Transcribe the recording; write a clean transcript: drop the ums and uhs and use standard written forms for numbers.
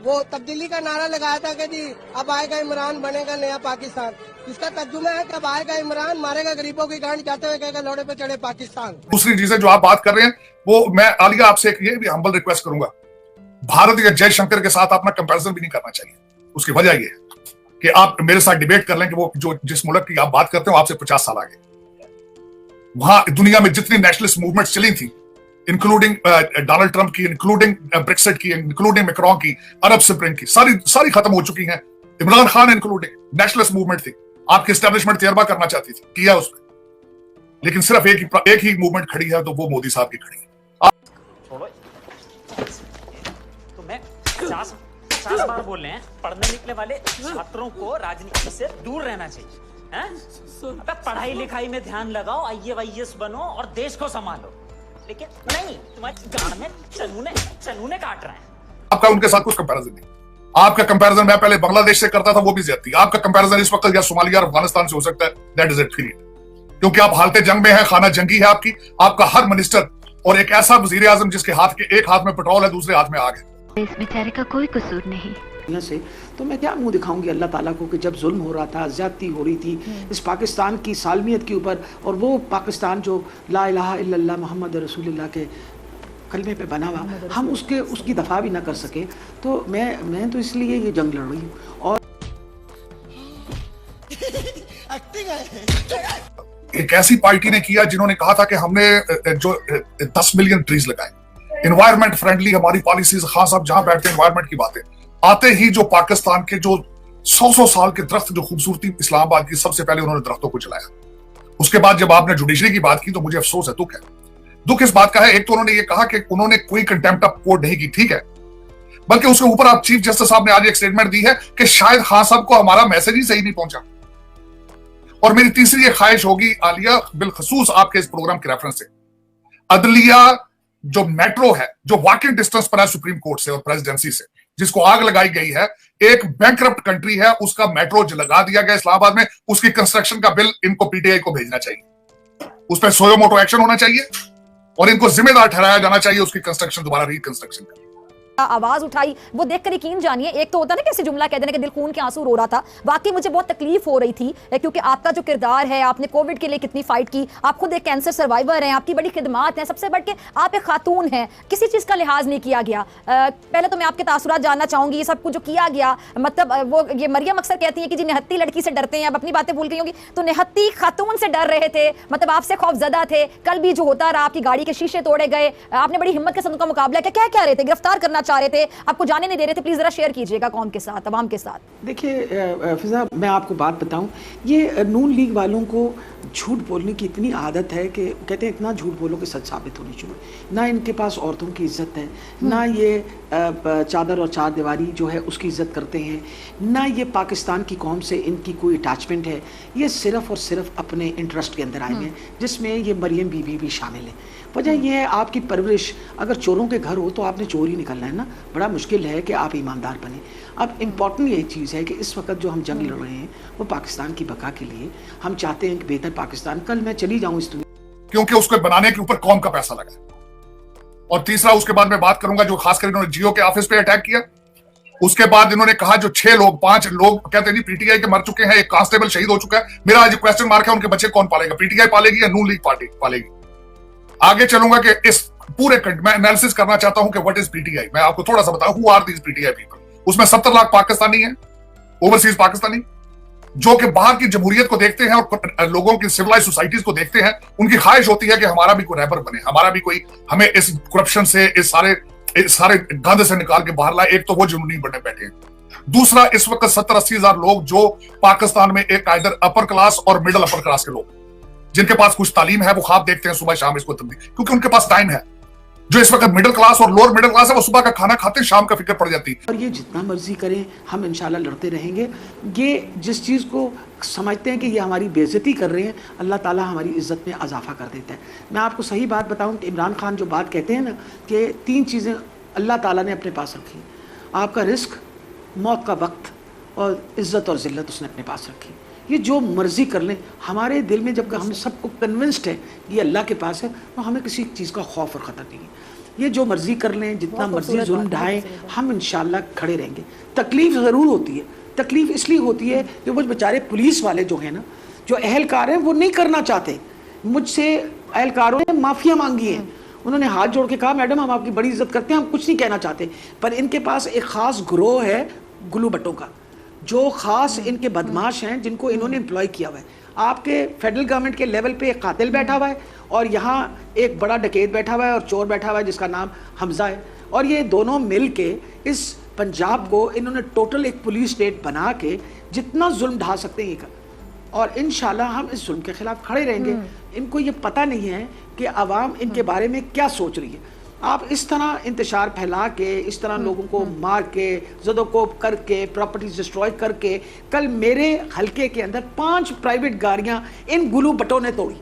वो तब्दीली का नारा लगाया था कि जी अब आएगा इमरान, बनेगा नया पाकिस्तान। इसका तर्जुमा है कि अब आएगा इमरान, मारेगा गरीबों की गांड, जाते हुए कहेगा लौड़े पे चढ़े पाकिस्तान। दूसरी चीजें जो आप बात कर रहे हैं वो मैं आलिया आपसे एक ये भी हम्बल रिक्वेस्ट करूंगा, भारत या जयशंकर के साथ अपना कंपैरिजन भी नहीं करना चाहिए। उसकी वजह यह है कि आप मेरे साथ डिबेट कर लें कि वो जो जिस मुल्क की आप बात करते हो आपसे 50 साल आगे, वहां दुनिया में जितनी नेशनलिस्ट मूवमेंट चली थी, इंक्लूडिंग डोनाल्ड ट्रंप की, इंक्लूडिंग ब्रेक्सिट की, इंक्लूडिंग मैक्रोन की, अरब स्प्रिंग की, सारी खत्म हो चुकी हैं। Imran Khan including nationalist movement थी, आपकी एस्टेब्लिशमेंट तजर्बा करना चाहती थी, किया उसने, लेकिन सिर्फ एक ही मूवमेंट खड़ी है, तो वो मोदी साहब की खड़ी है। तो मैं 50 बार बोल रहे हैं, पढ़ने निकले वाले छात्रों को राजनीति से दूर रहना चाहिए। अबे पढ़ाई लिखाई में ध्यान लगाओ, IAS बनो और देश को संभालो, लेकिन नहीं, तुम्हारी गांड में चनूने काट रहे हैं। आपका उनके साथ कुछ कंपैरिजन नहीं। आपका कंपैरिजन मैं पहले बांग्लादेश से करता था, वो भी ज्यादती। आपका कंपैरिजन इस वक्त या सोमालिया और अफगानिस्तान से हो सकता है, दैट इज इट, क्योंकि आप हालते जंग में है, खाना जंगी है आपकी। आपका हर मिनिस्टर और एक ऐसा वजीर आजम जिसके एक हाथ में पेट्रोल है, दूसरे हाथ में आग है। इस बेचारे का कोई कसूर नहीं यहाँ से, तो मैं क्या मुंह दिखाऊंगी अल्लाह ताला को कि जब जुल्म हो रहा था, ज्यादती हो रही थी इस पाकिस्तान की सालमियत के ऊपर, और वो पाकिस्तान जो ला इलाहा इल्लल्लाह मोहम्मद रसूलुल्लाह के कलमे पे बना हुआ, हम उसकी दफा भी ना कर सके। तो मैं तो इसलिए ये जंग लड़ रही हूँ। और एक ऐसी पार्टी ने किया जिन्होंने कहा था कि हमने जो 10 मिलियन ट्रीज लगाए, एनवायरमेंट फ्रेंडली हमारी पॉलिसीज, खास आप जहां बैठते हैं एनवायरमेंट की बातें आते ही, जो पाकिस्तान के जो 100 साल के दरख्त, जो खूबसूरती इस्लामाबाद की, सबसे पहले उन्होंने दरख्तों को जलाया। उसके बाद जब आपने जुडिशरी की बात की तो मुझे अफसोस है, दुख है। दुख इस बात का है, एक तो उन्होंने ये कहा कि उन्होंने कोई कंटेम्प्ट ऑफ कोर्ट नहीं की, ठीक है, बल्कि उसके ऊपर आप चीफ जस्टिस साहब ने आज एक स्टेटमेंट दी है कि शायद खान साहब को हमारा मैसेज ही सही नहीं पहुंचा। और मेरी तीसरी ये ख्वाहिश होगी आलिया, बिलखसूस आपके इस प्रोग्राम के रेफरेंस से, अदलिया जो मेट्रो है, जो वॉकिंग डिस्टेंस पर है सुप्रीम कोर्ट से और प्रेसिडेंसी से, जिसको आग लगाई गई है, एक बैंकरप्ट कंट्री है, उसका मेट्रो जो लगा दिया गया इस्लामाबाद में, उसकी कंस्ट्रक्शन का बिल इनको PTI को भेजना चाहिए, उस पर सोयो मोटो एक्शन होना चाहिए और इनको जिम्मेदार ठहराया जाना चाहिए उसकी कंस्ट्रक्शन, दोबारा रिकंस्ट्रक्शन का। आवाज उठाई, वो देखकर यकीन जानिए, एक तो होता है ना कैसे जुमला कह देने के दिल खून के आंसू रो रहा था। वाकई मुझे बहुत तकलीफ हो रही थी, क्योंकि आपका जो किरदार है, आपने कोविड के लिए कितनी फाइट की, आप खुद एक कैंसर सर्वाइवर हैं, आपकी बड़ी खिदमात हैं, सबसे बढ़ के आप एक खातून हैं, किसी चीज़ का लिहाज नहीं किया गया। पहले तो मैं आपके तासुरात जानना चाहूंगी, ये सब कुछ जो किया गया, मतलब वो ये मरियम अक्सर कहती है कि जी निहत्ती लड़की से डरते हैं, अब अपनी बातें भूल गई होंगी, तो निहत्ती खातून से डर रहे थे, मतलब आपसे खौफजदा थे। कल भी जो होता रहा, आपकी गाड़ी के शीशे तोड़े गए, आपने बड़ी हिम्मत के साथ उनका मुकाबला किया, क्या कह रहे थे, गिरफ्तार करना चाह रहे थे, आपको जाने नहीं दे रहे थे। प्लीज जरा शेयर कीजिएगा कौम के साथ, अवाम के साथ। देखिए फिजा, मैं आपको बात बताऊं, ये नून लीग वालों को झूठ बोलने की इतनी आदत है कि कहते हैं इतना झूठ बोलो कि सच साबित होनी चाहिए। ना इनके पास औरतों की इज्जत है, ना ये चादर और चार दीवारी जो है उसकी इज्जत करते हैं, ना ये पाकिस्तान की कौम से इनकी कोई अटैचमेंट है। ये सिर्फ और सिर्फ अपने इंटरेस्ट के अंदर आए हैं, जिसमें ये मरियम बीबी भी शामिल है। वजह यह है, आपकी परवरिश अगर चोरों के घर हो तो आपने चोर ही निकलना है ना, बड़ा मुश्किल है कि आप ईमानदार बने। अब इम्पॉर्टेंट ये चीज़ है कि इस वक्त जो हम जंग लड़ रहे हैं वो पाकिस्तान की बका के लिए, हम चाहते हैं कि बेहतर पाकिस्तान। कल मैं चली जाऊं इस दुनिया, क्योंकि उसको बनाने के ऊपर कौम का पैसा लगा। और तीसरा, उसके बाद मैं बात करूंगा जो खासकर इन्होंने जियो के ऑफिस पे अटैक किया। उसके बाद इन्होंने कहा जो 5 लोग कहते हैं PTI के मर चुके हैं, एक कांस्टेबल शहीद हो चुका है। मेरा आज क्वेश्चन मार्क है, उनके बच्चे कौन पालेगा, PTI पालेगी या नून लीग पार्टी पालेगी। आगे चलूंगा कि इस पूरे मैं एनालिसिस करना चाहता हूं कि व्हाट इज PTI। मैं आपको थोड़ा सा बताऊं, who are these PTI people. उसमें 70 लाख पाकिस्तानी हैं, ओवरसीज पाकिस्तानी, जो कि बाहर की जमहूरियत को देखते हैं और लोगों की सिविलाइज सोसाइटीज को देखते हैं। उनकी ख्वाहिश होती है कि हमारा भी कोई रहबर बने, हमारा भी कोई हमें इस करप्शन से, इस सारे गंद से निकाल के बाहर लाए। एक तो वो जुनूनी बनने बैठे हैं। दूसरा, इस वक्त 70-80 हजार लोग जो पाकिस्तान में एक आइदर अपर क्लास और मिडिल अपर क्लास के लोग, जिनके पास कुछ तालीम है, वो ख्वाब देखते हैं सुबह शाम इसको तब्दील, क्योंकि उनके पास टाइम है। जो इस वक्त मिडिल क्लास और लोअर मिडिल क्लास है, वो सुबह का खाना खाते हैं, शाम का फिक्र पड़ जाती है। और ये जितना मर्जी करें, हम इंशाल्लाह लड़ते रहेंगे। ये जिस चीज़ को समझते हैं कि ये हमारी बेइज्जती कर रहे हैं, अल्लाह ताला हमारी इज्जत में इजाफा कर देता है। मैं आपको सही बात बताऊं कि इमरान खान जो बात कहते हैं ना कि 3 चीज़ें अल्लाह ताला ने अपने पास रखी, आपका रिस्क, मौत का वक्त और इज्जत और जिल्लत उसने अपने पास रखी। ये जो मर्जी कर लें, हमारे दिल में जब हम सबको कन्विंस्ड है कि ये अल्लाह के पास है, तो हमें किसी चीज़ का खौफ और ख़तर नहीं है। ये जो मर्जी कर लें, जितना बहुत मर्जी खूबसूरत जुल्म बात, ढाएं, बहुत सही हम इंशाल्लाह खड़े रहेंगे। तकलीफ ज़रूर होती है, तकलीफ इसलिए होती है कि वो बेचारे पुलिस वाले जो हैं ना, जो अहलकार हैं, वो नहीं करना चाहते। मुझसे अहलकारों ने माफ़िया मांगी है, उन्होंने हाथ जोड़ के कहा मैडम हम आपकी बड़ी इज्जत करते हैं, हम कुछ नहीं कहना चाहते, पर इनके पास एक ख़ास ग्रोह है गुल्लू भट्टों का, जो ख़ास इनके बदमाश हैं, जिनको इन्होंने एम्प्लॉय किया हुआ है। आपके फेडरल गवर्नमेंट के लेवल पे एक कातिल बैठा हुआ है और यहाँ एक बड़ा डकैत बैठा हुआ है और चोर बैठा हुआ है जिसका नाम हमजा है, और ये दोनों मिल के इस पंजाब को इन्होंने टोटल एक पुलिस स्टेट बना के जितना जुल्म ढा सकते हैं ये कर, और इंशाल्लाह हम इस जुल्म के खिलाफ खड़े रहेंगे। इनको ये पता नहीं है कि आवाम इनके बारे में क्या सोच रही है। आप इस तरह इंतशार फैला के, इस तरह लोगों को मार के, ज़दोकोब करके, प्रॉपर्टीज डिस्ट्रॉय करके, कल मेरे हलके के अंदर 5 प्राइवेट गाड़ियां इन गुल्लू भट्टों ने तोड़ी।